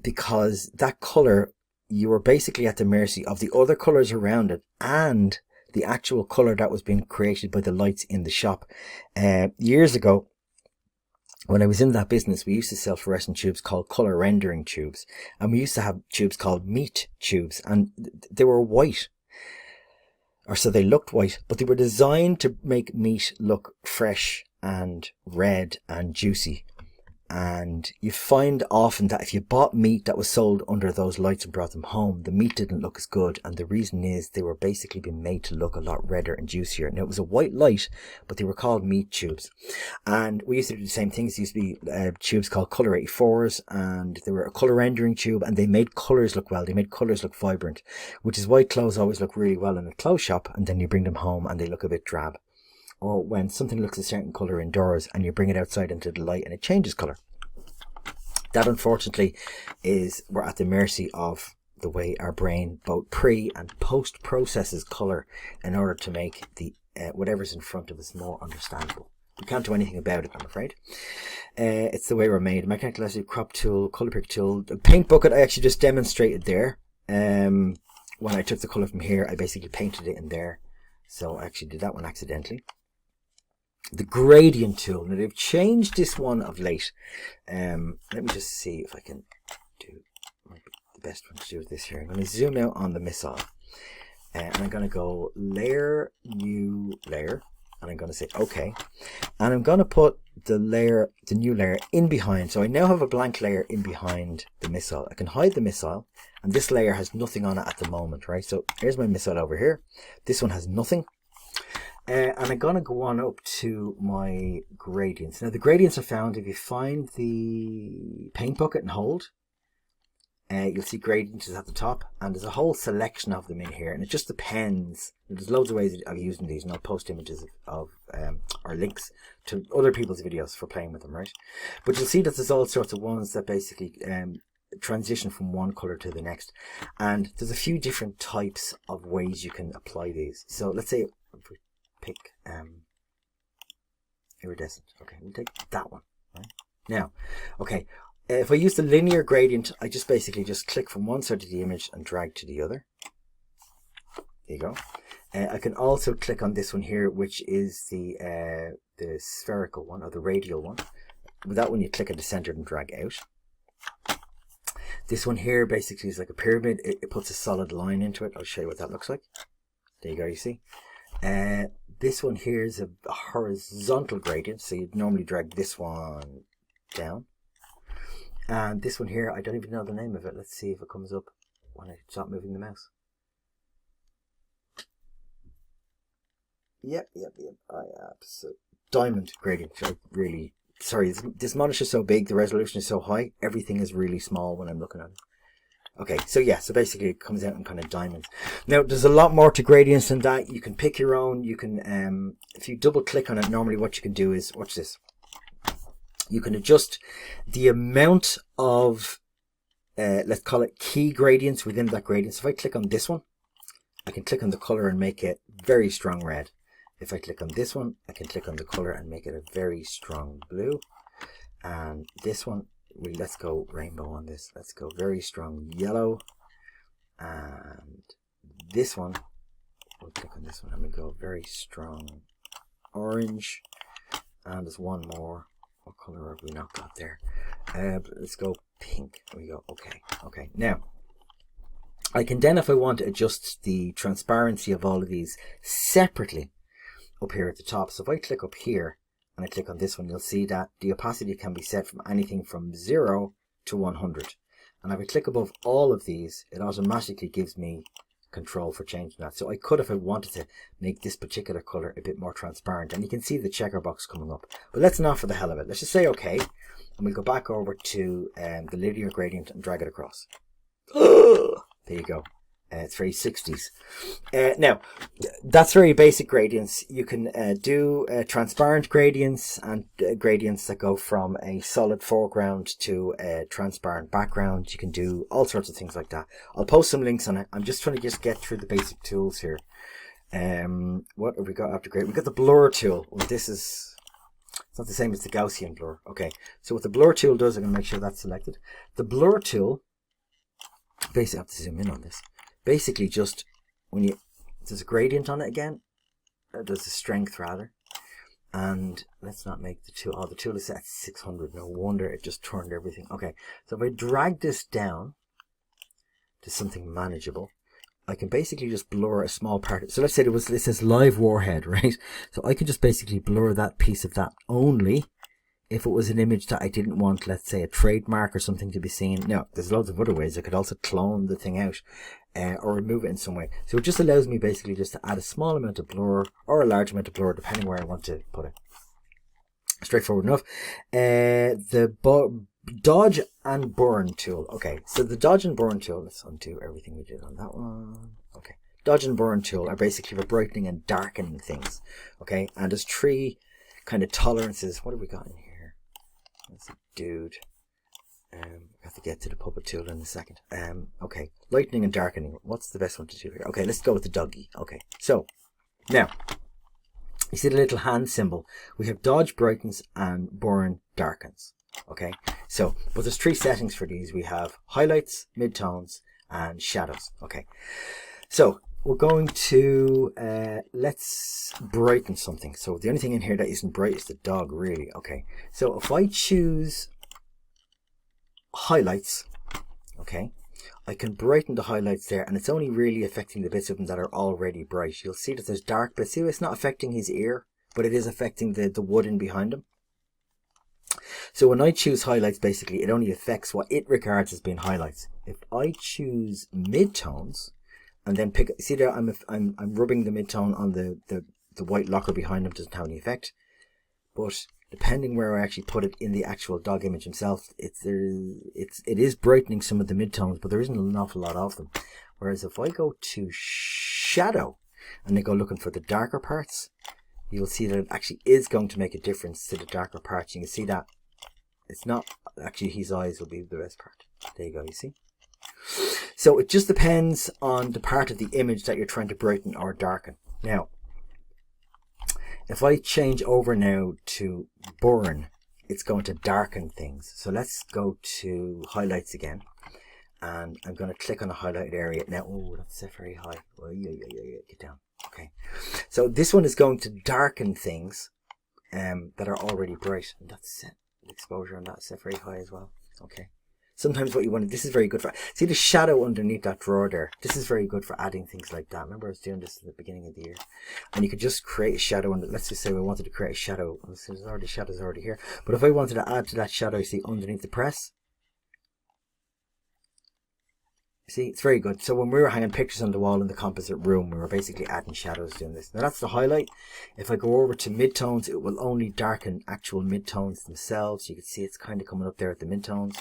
Because that color, you are basically at the mercy of the other colors around it and the actual color that was being created by the lights in the shop. Years ago, when I was in that business, we used to sell fluorescent tubes called color rendering tubes, and we used to have tubes called meat tubes, and they were white, or so they looked white, but they were designed to make meat look fresh and red and juicy. And you find often that if you bought meat that was sold under those lights and brought them home, the meat didn't look as good. And the reason is they were basically being made to look a lot redder and juicier. Now, it was a white light, but they were called meat tubes. And we used to do the same things. There used to be tubes called Color 84s, and they were a color rendering tube, and they made colors look well. They made colors look vibrant, which is why clothes always look really well in a clothes shop, and then you bring them home and they look a bit drab. Or when something looks a certain color indoors and you bring it outside into the light and it changes color. That, unfortunately, is we're at the mercy of the way our brain both pre and post processes color in order to make the whatever's in front of us more understandable. We can't do anything about it, I'm afraid. It's the way we're made. Mechanical lasso, crop tool, color pick tool, the paint bucket. I actually just demonstrated there. When I took the color from here, I basically painted it in there. So I actually did that one accidentally. The gradient tool. Now, they've changed this one of late. Let me just see if I can do the best one to do with this here. I'm going to zoom out on the missile, and I'm going to go layer, new layer, and I'm going to say OK, and I'm going to put the new layer in behind. So I now have a blank layer in behind the missile. I can hide the missile, and this layer has nothing on it at the moment, right? So here's my missile over here. This one has nothing. And I'm going to go on up to my gradients. Now, the gradients are found if you find the paint bucket and hold. You'll see gradients at the top, and there's a whole selection of them in here, and it just depends. There's loads of ways of using these, and I'll post images of or links to other people's videos for playing with them, right? But you'll see that there's all sorts of ones that basically transition from one color to the next, and there's a few different types of ways you can apply these. So let's say if we pick iridescent. Okay, we'll take that one. Right? Now, okay, if I use the linear gradient, I just basically just click from one side of the image and drag to the other. There you go. I can also click on this one here, which is the spherical one, or the radial one. With that one, you click at the center and drag out. This one here basically is like a pyramid. It puts a solid line into it. I'll show you what that looks like. There you go, you see. This one here is a horizontal gradient, so you'd normally drag this one down. And this one here, I don't even know the name of it. Let's see if it comes up when I stop moving the mouse. Yep. Diamond gradient. Really, sorry, this monitor is so big, the resolution is so high, everything is really small when I'm looking at it. Okay, so yeah, so basically it comes out in kind of diamonds. Now, there's a lot more to gradients than that. You can pick your own. You can, if you double click on it, normally what you can do is, watch this. You can adjust the amount of, let's call it key gradients within that gradient. So if I click on this one, I can click on the color and make it very strong red. If I click on this one, I can click on the color and make it a very strong blue. And this one, let's go rainbow on this. Let's go very strong yellow. And this one, we'll click on this one and we go very strong orange. And there's one more. What color have we not got there? Let's go pink. There we go. Okay. Now, I can then, if I want to adjust the transparency of all of these separately up here at the top. So if I click up here and I click on this one, you'll see that the opacity can be set from anything from 0 to 100. And if I click above all of these, it automatically gives me control for changing that. So I could, if I wanted to, make this particular color a bit more transparent, and you can see the checker box coming up. But let's not, for the hell of it, let's just say okay, and we'll go back over to the linear gradient and drag it across. There you go. It's very 60s. Now, that's very basic gradients. You can do transparent gradients and gradients that go from a solid foreground to a transparent background. You can do all sorts of things like that. I'll post some links on it. I'm just trying to get through the basic tools here. What have we got after grade? We've got the blur tool. Well, this is, it's not the same as the Gaussian blur. Okay, so what the blur tool does, I'm going to make sure that's selected. The blur tool, basically, I have to zoom in on this. Basically, just when you, there's a gradient on it again, there's a strength rather, and let's not make the tool, the tool is set at 600, no wonder it just turned everything. Okay, so if I drag this down to something manageable, I can basically just blur a small part. So let's say it says live warhead, right? So I can just basically blur that piece of that only if it was an image that I didn't want, let's say, a trademark or something to be seen. Now, there's loads of other ways. I could also clone the thing out or remove it in some way. So it just allows me basically just to add a small amount of blur or a large amount of blur, depending where I want to put it. Straightforward enough. The dodge and burn tool. Okay, so the dodge and burn tool, let's undo everything we did on that one. Okay, dodge and burn tool are basically for brightening and darkening things. Okay, and there's three kind of tolerances. What have we got in here? That's a dude. I have to get to the puppet tool in a second. Okay, lightening and darkening. What's the best one to do here? Okay, let's go with the doggy. Okay, so now you see the little hand symbol. We have dodge brightens and burn darkens. Okay, so but there's three settings for these. We have highlights, midtones, and shadows. Okay, so we're going to let's brighten something. So the only thing in here that isn't bright is the dog, really. Okay, so if I choose highlights, okay, I can brighten the highlights there, and it's only really affecting the bits of them that are already bright. You'll see that there's dark bits. See, it's not affecting his ear, but it is affecting the wood in behind him. So when I choose highlights, basically it only affects what it regards as being highlights. If I choose midtones and then pick, see there, I'm rubbing the midtone on the white locker behind him, doesn't have any effect. But depending where I actually put it in the actual dog image himself, it is brightening some of the midtones, but there isn't an awful lot of them. Whereas if I go to shadow and then go looking for the darker parts, you'll see that it actually is going to make a difference to the darker parts. You can see that it's not actually, his eyes will be the best part. There you go, you see. So it just depends on the part of the image that you're trying to brighten or darken. Now, if I change over now to burn, it's going to darken things. So let's go to highlights again, and I'm going to click on a highlighted area. Now, oh, that's set very high. Oh, yeah, get down. Okay, so this one is going to darken things that are already bright, and that's set. The exposure on that set very high as well. Okay. Sometimes what you want to, this is very good for, see the shadow underneath that drawer there, this is very good for adding things like that. Remember I was doing this at the beginning of the year, and you could just create a shadow, and let's just say we wanted to create a shadow, there's already shadows already here, but if I wanted to add to that shadow, you see underneath the press, see, it's very good. So when we were hanging pictures on the wall in the composite room, we were basically adding shadows doing this. Now that's the highlight. If I go over to midtones, it will only darken actual midtones themselves. You can see it's kind of coming up there at the midtones.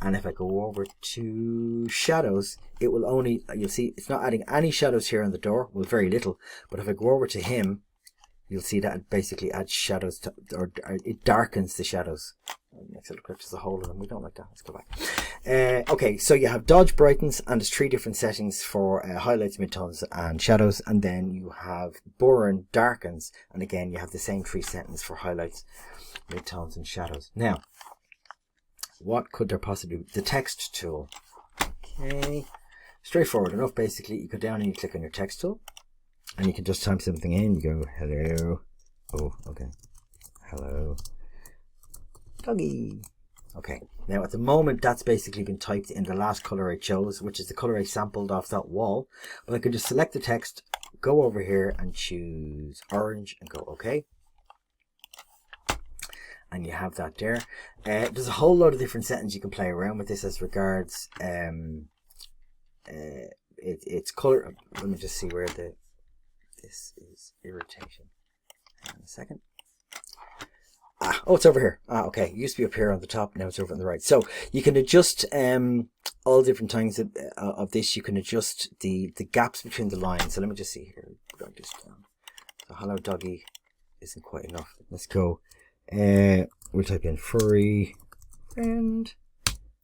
And if I go over to shadows, it will only, you'll see it's not adding any shadows here on the door, well, very little. But if I go over to him, you'll see that it basically adds shadows to, or it darkens the shadows. It makes it look like there's a hole in them. We don't like that. Let's go back. Okay, so you have dodge brightens, and there's three different settings for highlights, midtones, and shadows. And then you have burn darkens, and again you have the same three settings for highlights, midtones, and shadows. Now, what could there possibly be? The text tool. Okay, straightforward enough. Basically, you go down and you click on your text tool, and you can just type something in. You go hello. Oh, okay. Hello. Doggy. Okay, now at the moment that's basically been typed in the last color I chose, which is the color I sampled off that wall. But I can just select the text, go over here and choose orange and go OK. and you have that there. There's a whole lot of different settings you can play around with this as regards its color. Let me just see where this is irritation. Hang on a second. Oh, it's over here. Okay. It used to be up here on the top. Now it's over on the right. So you can adjust all different kinds of this. You can adjust the gaps between the lines. So let me just see here. Drag this down. So hello doggy isn't quite enough. Let's go. We'll type in furry friend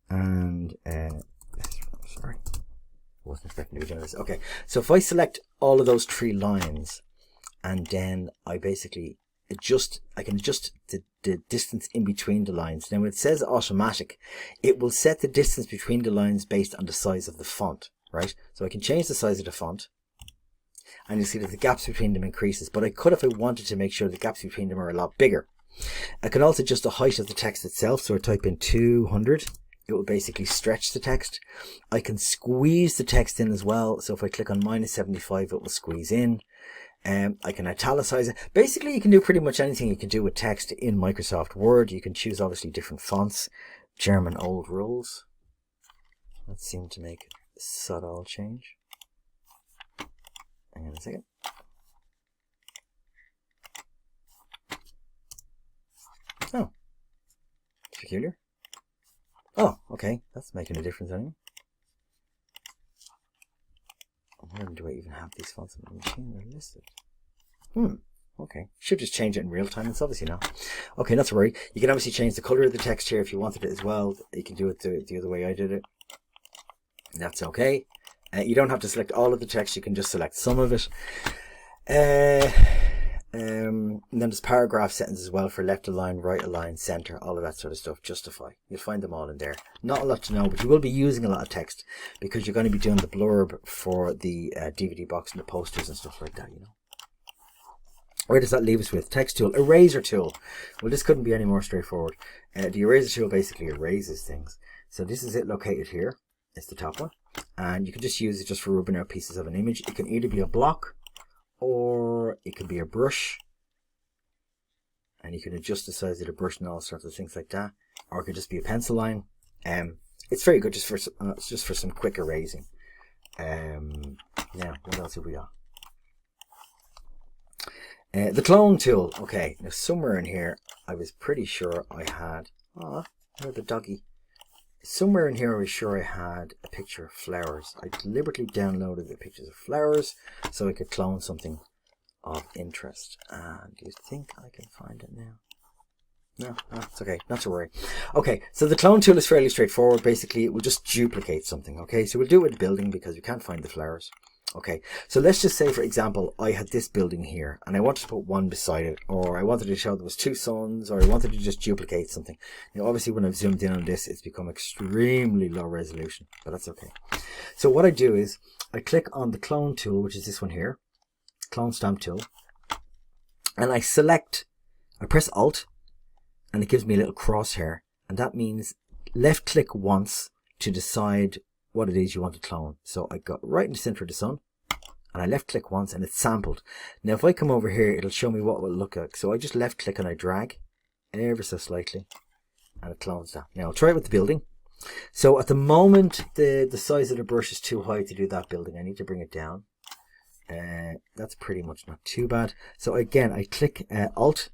and sorry. Wasn't expecting to be doing this. Okay. So if I select all of those 3 lines and then I basically I can adjust the distance in between the lines. Now when it says automatic, it will set the distance between the lines based on the size of the font, right? So I can change the size of the font and you'll see that the gaps between them increases, but I could if I wanted to make sure the gaps between them are a lot bigger. I can also adjust the height of the text itself. So I type in 200. It will basically stretch the text. I can squeeze the text in as well. So if I click on -75, it will squeeze in. I can italicize it. Basically, you can do pretty much anything you can do with text in Microsoft Word. You can choose obviously different fonts. German old rules. That seemed to make a subtle change. Hang on a second. Oh, peculiar. Oh, okay. That's making a difference anyway. Where do I even have these fonts on the machine? They're listed. Okay. Should just change it in real time. It's obviously not. Okay, not to worry. You can obviously change the color of the text here if you wanted it as well. You can do it the other way I did it. That's okay. You don't have to select all of the text. You can just select some of it. And then there's paragraph settings as well for left align, right align, center, all of that sort of stuff. Justify. You'll find them all in there. Not a lot to know, but you will be using a lot of text because you're going to be doing the blurb for the DVD box and the posters and stuff like that, you know. Where does that leave us with? Text tool, eraser tool. Well, this couldn't be any more straightforward. The eraser tool basically erases things. So this is it located here. It's the top one. And you can just use it just for rubbing out pieces of an image. It can either be a block or it can be a brush. And you can adjust the size of the brush and all sorts of things like that. Or it could just be a pencil line. It's very good just for some quick erasing. Now, what else have we got? The clone tool. Okay, now somewhere in here, I was pretty sure I had. Oh, the doggy. Somewhere in here, I was sure I had a picture of flowers. I deliberately downloaded the pictures of flowers so I could clone something of interest. And do you think I can find it now? No, it's okay, not to worry. Okay, so the clone tool is fairly straightforward. Basically, it will just duplicate something. Okay, so we'll do it with the building because we can't find the flowers. Okay, so let's just say, for example, I had this building here and I wanted to put one beside it, or I wanted to show there was 2 suns, or I wanted to just duplicate something. Now, obviously, when I've zoomed in on this, it's become extremely low resolution, but that's okay. So what I do is I click on the clone tool, which is this one here, clone stamp tool, and I press Alt, and it gives me a little crosshair, and that means left click once to decide what it is you want to clone. So I got right in the center of the sun and I left click once and it's sampled. Now if I come over here, it'll show me what it will look like. So I just left click and I drag ever so slightly and it clones that. Now I'll try it with the building. So at the moment, the size of the brush is too high to do that building. I need to bring it down. That's pretty much not too bad. So again, I click Alt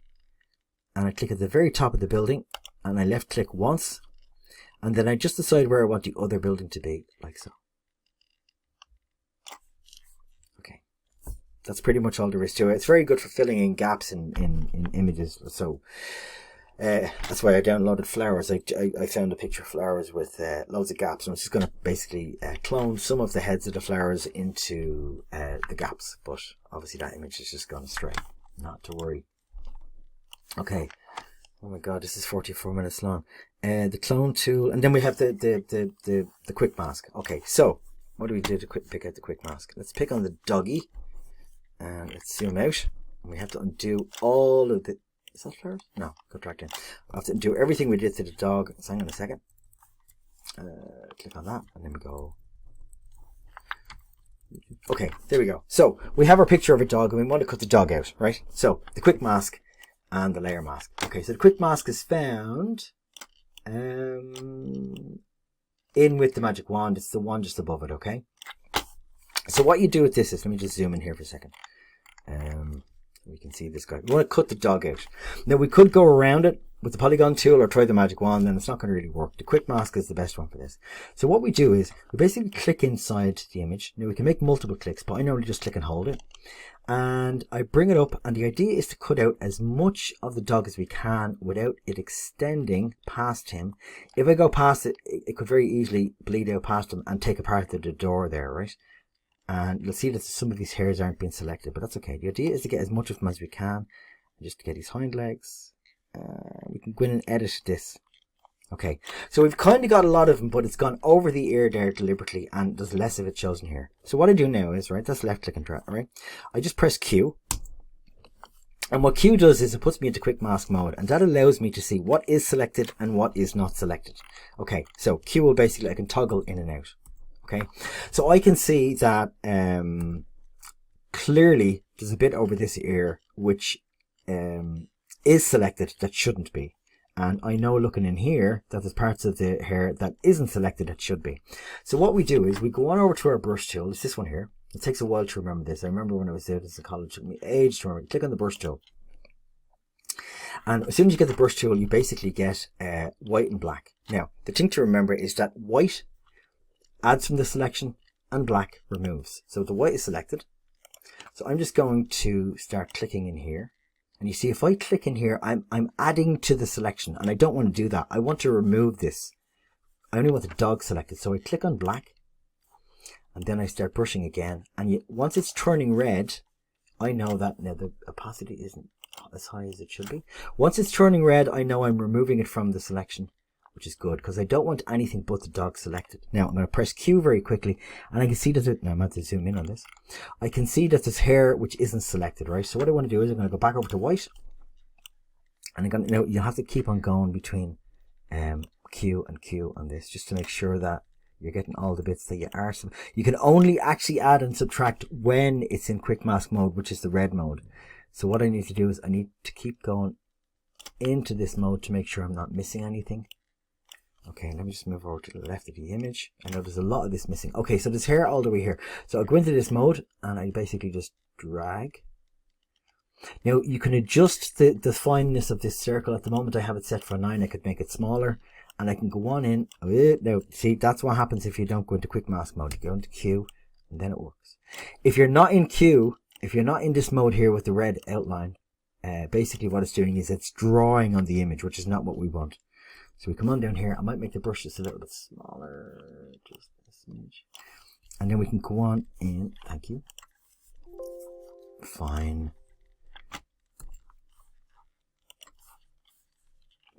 and I click at the very top of the building and I left click once. And then I just decide where I want the other building to be, like so. Okay. That's pretty much all there is to it. It's very good for filling in gaps in images. So that's why I downloaded flowers. I found a picture of flowers with loads of gaps. And I'm just going to basically clone some of the heads of the flowers into the gaps. But obviously that image is just gone astray. Not to worry. Okay. Oh my god, this is 44 minutes long. The clone tool, and then we have the quick mask. Okay, so what do we do to pick out the quick mask? Let's pick on the doggy, and let's zoom out. And we have to undo all of the. Is that flowers? No, contract in. I have to undo everything we did to the dog. So hang on a second. Click on that, and then we go. Okay, there we go. So we have our picture of a dog, and we want to cut the dog out, right? So the quick mask and the layer mask. Okay. Okay, so the quick mask is found in with the magic wand. It's the one just above it, okay? So what you do with this is, let me just zoom in here for a second. We can see this guy. We want to cut the dog out. Now we could go around it with the polygon tool or try the magic wand, and it's not going to really work. The quick mask is the best one for this. So what we do is we basically click inside the image. Now we can make multiple clicks, but I normally just click and hold it. And I bring it up, and the idea is to cut out as much of the dog as we can without it extending past him. If I go past it, it could very easily bleed out past him and take apart the door there, right? And you'll see that some of these hairs aren't being selected, but that's okay. The idea is to get as much of them as we can, just to get his hind legs. We can go in and edit this. Okay, so we've kind of got a lot of them, but it's gone over the ear there deliberately, and there's less of it chosen here. So what I do now is, right, that's left click and drag, right? I just press Q. And what Q does is it puts me into quick mask mode, and that allows me to see what is selected and what is not selected. Okay, so Q will basically, I can toggle in and out. Okay, so I can see that clearly there's a bit over this ear which is selected that shouldn't be. And I know looking in here that there's parts of the hair that isn't selected that should be. So what we do is we go on over to our brush tool. It's this one here. It takes a while to remember this. I remember when I was out as a college, it took me ages to remember. Click on the brush tool. And as soon as you get the brush tool, you basically get white and black. Now, the thing to remember is that white adds from the selection and black removes. So the white is selected. So I'm just going to start clicking in here. And you see, if I click in here, I'm adding to the selection, and I don't want to do that. I want to remove this. I only want the dog selected. So I click on black, and then I start brushing again. And once it's turning red, I know that now the opacity isn't as high as it should be. Once it's turning red, I know I'm removing it from the selection, which is good, because I don't want anything but the dog selected. Now I'm going to press Q very quickly, and I can see that now I'm going to zoom in on this. I can see that there's hair which isn't selected, right? So what I want to do is I'm going to go back over to white, and I'm going to, you have to keep on going between Q and Q on this, just to make sure that you're getting all the bits that you are. You can only actually add and subtract when it's in quick mask mode, which is the red mode. So what I need to do is I need to keep going into this mode to make sure I'm not missing anything. Okay, let me just move over to the left of the image. I know there's a lot of this missing. Okay, so there's hair all the way here. So I'll go into this mode, and I basically just drag. Now, you can adjust the fineness of this circle. At the moment, I have it set for 9. I could make it smaller, and I can go on in. Now, see, that's what happens if you don't go into quick mask mode. You go into Q, and then it works. If you're not in Q, if you're not in this mode here with the red outline, basically what it's doing is it's drawing on the image, which is not what we want. So we come on down here. I might make the brush just a little bit smaller, just this image. And then we can go on in, thank you. Fine.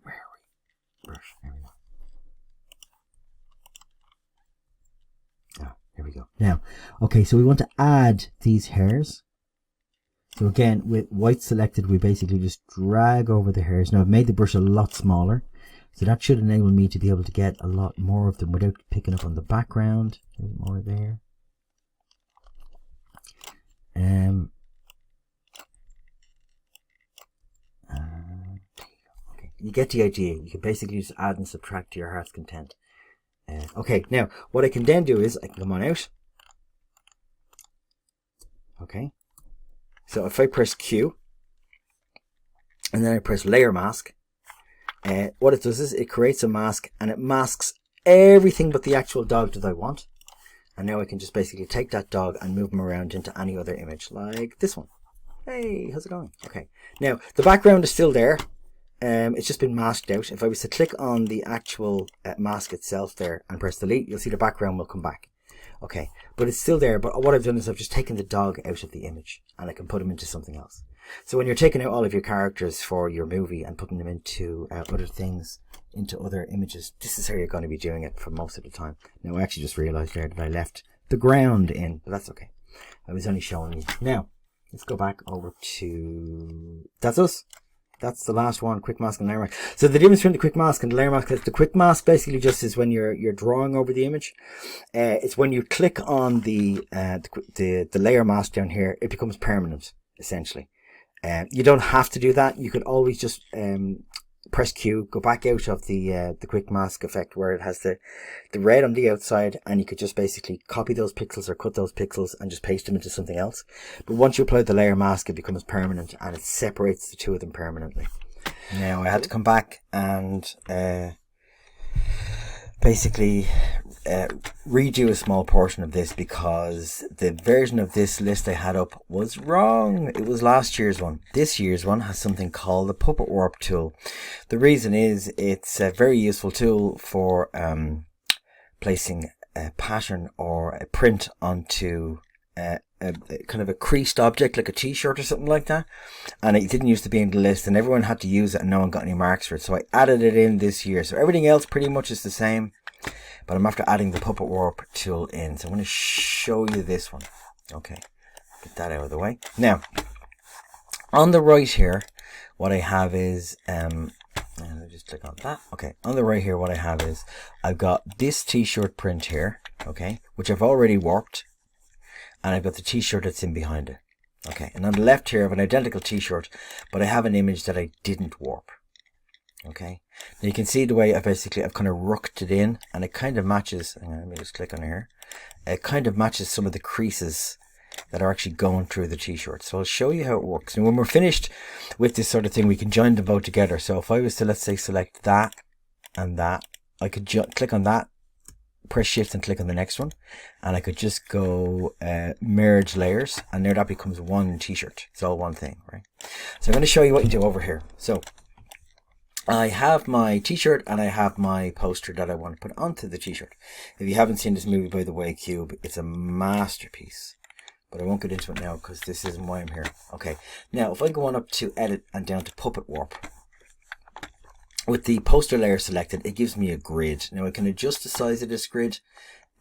Where are we? Brush, there we go. Ah, here we go. Now, okay, so we want to add these hairs. So again, with white selected, we basically just drag over the hairs. Now I've made the brush a lot smaller. So that should enable me to be able to get a lot more of them without picking up on the background. There's more there. Okay, you get the idea. You can basically just add and subtract to your heart's content. Okay, now what I can then do is I can come on out. Okay, so if I press Q and then I press layer mask, what it does is it creates a mask, and it masks everything but the actual dog that I want. And now I can just basically take that dog and move him around into any other image, like this one. Hey, how's it going? Okay, now the background is still there. It's just been masked out. If I was to click on the actual mask itself there and press delete, you'll see the background will come back. Okay, but it's still there. But what I've done is I've just taken the dog out of the image, and I can put him into something else. So when you're taking out all of your characters for your movie and putting them into other things, into other images, this is how you're going to be doing it for most of the time. Now I actually just realized there that I left the ground in, but that's okay. I was only showing you. Now let's go back over to, that's us. That's the last one, quick mask and layer mask. So the difference between the quick mask and the layer mask is the quick mask basically just is when you're drawing over the image. It's when you click on the layer mask down here, it becomes permanent essentially. You don't have to do that. You could always just press Q, go back out of the quick mask effect where it has the red on the outside, and you could just basically copy those pixels or cut those pixels and just paste them into something else. But once you apply the layer mask, it becomes permanent and it separates the two of them permanently. Now I had to come back and basically redo a small portion of this because the version of this list I had up was wrong. It was last year's one. This year's one has something called the Puppet Warp tool. The reason is it's a very useful tool for placing a pattern or a print onto a kind of a creased object like a t-shirt or something like that, and it didn't used to be in the list and everyone had to use it and no one got any marks for it, so I added it in this year. So everything else pretty much is the same, but I'm after adding the Puppet Warp tool in. So I'm going to show you this one. Okay, get that out of the way. Now on the right here what I have is and I'll just click on that. Okay, on the right here what I have is I've got this t-shirt print here, okay, which I've already warped, and I've got the t-shirt that's in behind it. Okay, and on the left here I have an identical t-shirt, but I have an image that I didn't warp. Okay, now you can see the way I've kind of rucked it in, and it kind of matches. Hang on, let me just click on here. It kind of matches some of the creases that are actually going through the t-shirt. So I'll show you how it works. And when we're finished with this sort of thing, we can join them both together. So if I was to, let's say, select that and that, I could click on that, press shift and click on the next one, and I could just go merge layers, and there that becomes one t-shirt. It's all one thing, right? So I'm going to show you what you do over here. So I have my t-shirt and I have my poster that I want to put onto the t-shirt. If you haven't seen this movie, by the way, Cube, it's a masterpiece, but I won't get into it now because this isn't why I'm here. Okay, now if I go on up to edit and down to Puppet Warp, with the poster layer selected, it gives me a grid. Now I can adjust the size of this grid,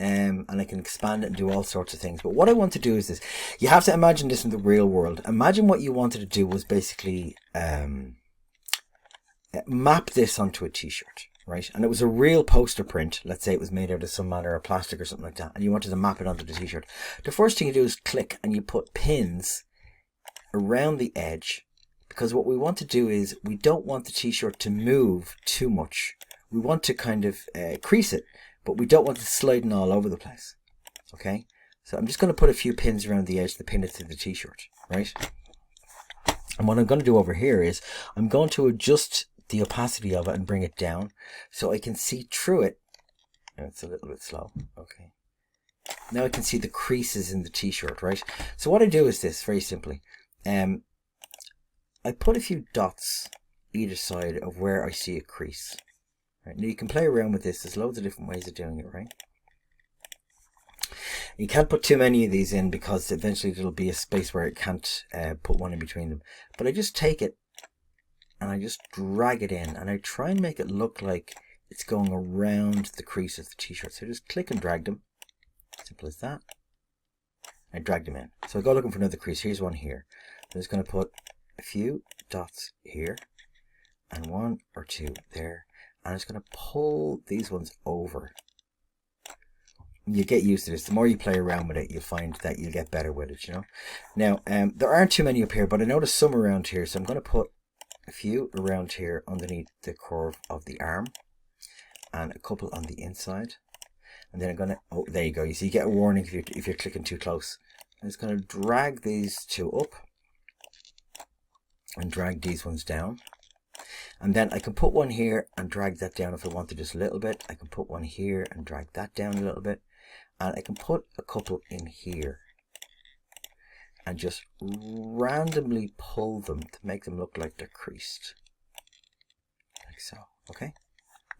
and I can expand it and do all sorts of things. But what I want to do is this. You have to imagine this in the real world. Imagine what you wanted to do was basically map this onto a t-shirt, right? And it was a real poster print. Let's say it was made out of some manner of plastic or something like that, and you wanted to map it onto the t-shirt. The first thing you do is click and you put pins around the edge, because what we want to do is we don't want the t-shirt to move too much. We want to kind of crease it, but we don't want it sliding all over the place. Okay, so I'm just going to put a few pins around the edge to pin it to the t-shirt, right? And what I'm going to do over here is I'm going to adjust the opacity of it and bring it down so I can see through it. It's a little bit slow. Okay, now I can see the creases in the t-shirt, right? So what I do is this, very simply. I put a few dots either side of where I see a crease. Right, now you can play around with this. There's loads of different ways of doing it, right? You can't put too many of these in because eventually there'll be a space where it can't put one in between them. But I just take it and I just drag it in, and I try and make it look like it's going around the crease of the t-shirt. So just click and drag them. Simple as that. I drag them in. So I go looking for another crease. Here's one here. I'm just going to put a few dots here and one or two there. And I'm just going to pull these ones over. You get used to this. The more you play around with it, you'll find that you get better with it, you know. Now, there aren't too many up here, but I noticed some around here. So I'm going to put a few around here underneath the curve of the arm, and a couple on the inside. And then I'm going to, oh, there you go. You see, you get a warning if you're clicking too close. I'm just going to drag these two up and drag these ones down. And then I can put one here and drag that down if I want to just a little bit. I can put one here and drag that down a little bit. And I can put a couple in here and just randomly pull them to make them look like they're creased. Like so. Okay.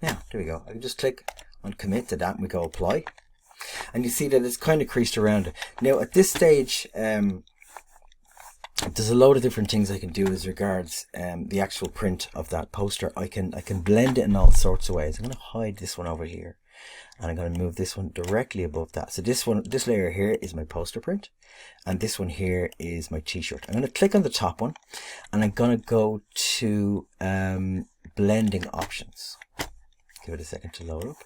Now, there we go. I can just click on commit to that and we go apply. And you see that it's kind of creased around it. Now at this stage, there's a load of different things I can do as regards the actual print of that poster. I can blend it in all sorts of ways. I'm going to hide this one over here, and I'm going to move this one directly above that. So this layer here is my poster print, and this one here is my t-shirt. I'm going to click on the top one, and I'm going to go to blending options. Give it a second to load up.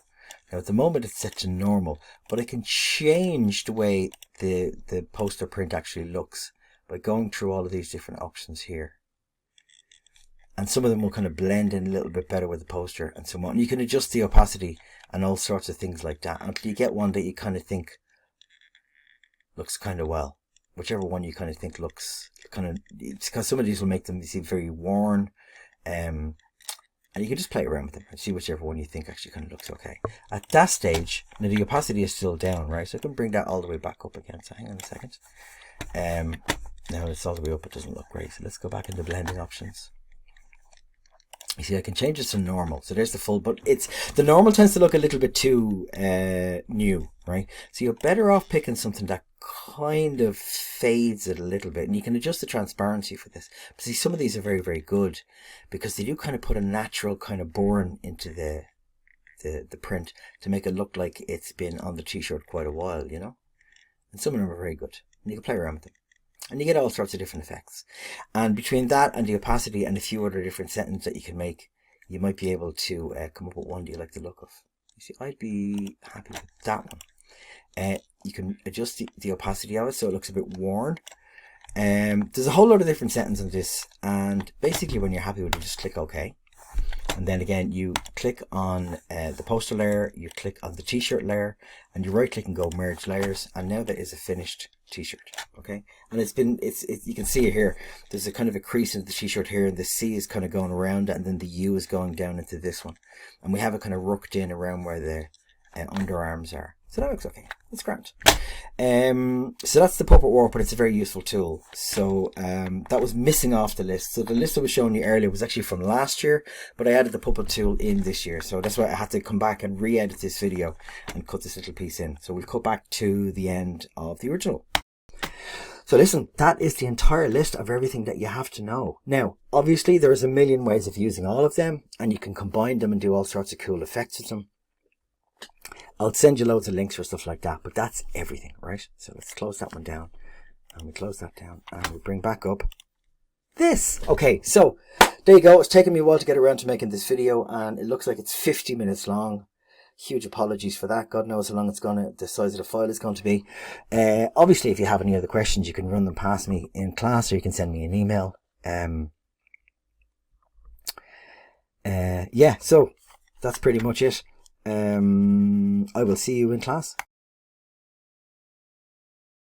Now at the moment it's set to normal, but I can change the way the poster print actually looks by going through all of these different options here. And some of them will kind of blend in a little bit better with the poster and so on. And you can adjust the opacity and all sorts of things like that until you get one that you kind of think looks kind of well. Whichever one you kind of think looks kind of, because some of these will make them seem very worn. And you can just play around with them and see whichever one you think actually kind of looks okay. At that stage, now the opacity is still down, right? So I can bring that all the way back up again. So hang on a second. Now it's all the way up, it doesn't look great. So let's go back into blending options. You see, I can change it to normal. So there's the full, but the normal tends to look a little bit too new, right? So you're better off picking something that kind of fades it a little bit, and you can adjust the transparency for this. But see, some of these are very, very good because they do kind of put a natural kind of burn into the print to make it look like it's been on the t-shirt quite a while, you know. And some of them are very good, and you can play around with them. And you get all sorts of different effects. And between that and the opacity and a few other different settings that you can make, you might be able to come up with one do you like the look of. You see, I'd be happy with that one. You can adjust the opacity of it so it looks a bit worn. There's a whole lot of different settings on this. And basically when you're happy with it, just click OK. And then again, you click on the poster layer, you click on the t-shirt layer, and you right click and go merge layers. And now there is a finished t-shirt. Okay. And you can see it here. There's a kind of a crease in the t-shirt here, and the C is kind of going around it, and then the U is going down into this one. And we have it kind of rooked in around where the underarms are. So that looks okay. That's grand. So that's the Puppet Warp, but it's a very useful tool. So that was missing off the list. So the list I was showing you earlier was actually from last year, but I added the Puppet tool in this year. So that's why I had to come back and re-edit this video and cut this little piece in. So we've cut back to the end of the original. So listen, that is the entire list of everything that you have to know. Now, obviously there's a million ways of using all of them, and you can combine them and do all sorts of cool effects with them. I'll send you loads of links for stuff like that, but that's everything, right? So let's close that one down, and we close that down, and we bring back up this. Okay, so there you go. It's taken me a while to get around to making this video, and it looks like it's 50 minutes long. Huge apologies for that. God knows how long the size of the file is going to be. Obviously, if you have any other questions, you can run them past me in class, or you can send me an email. Yeah, so that's pretty much it. I will see you in class.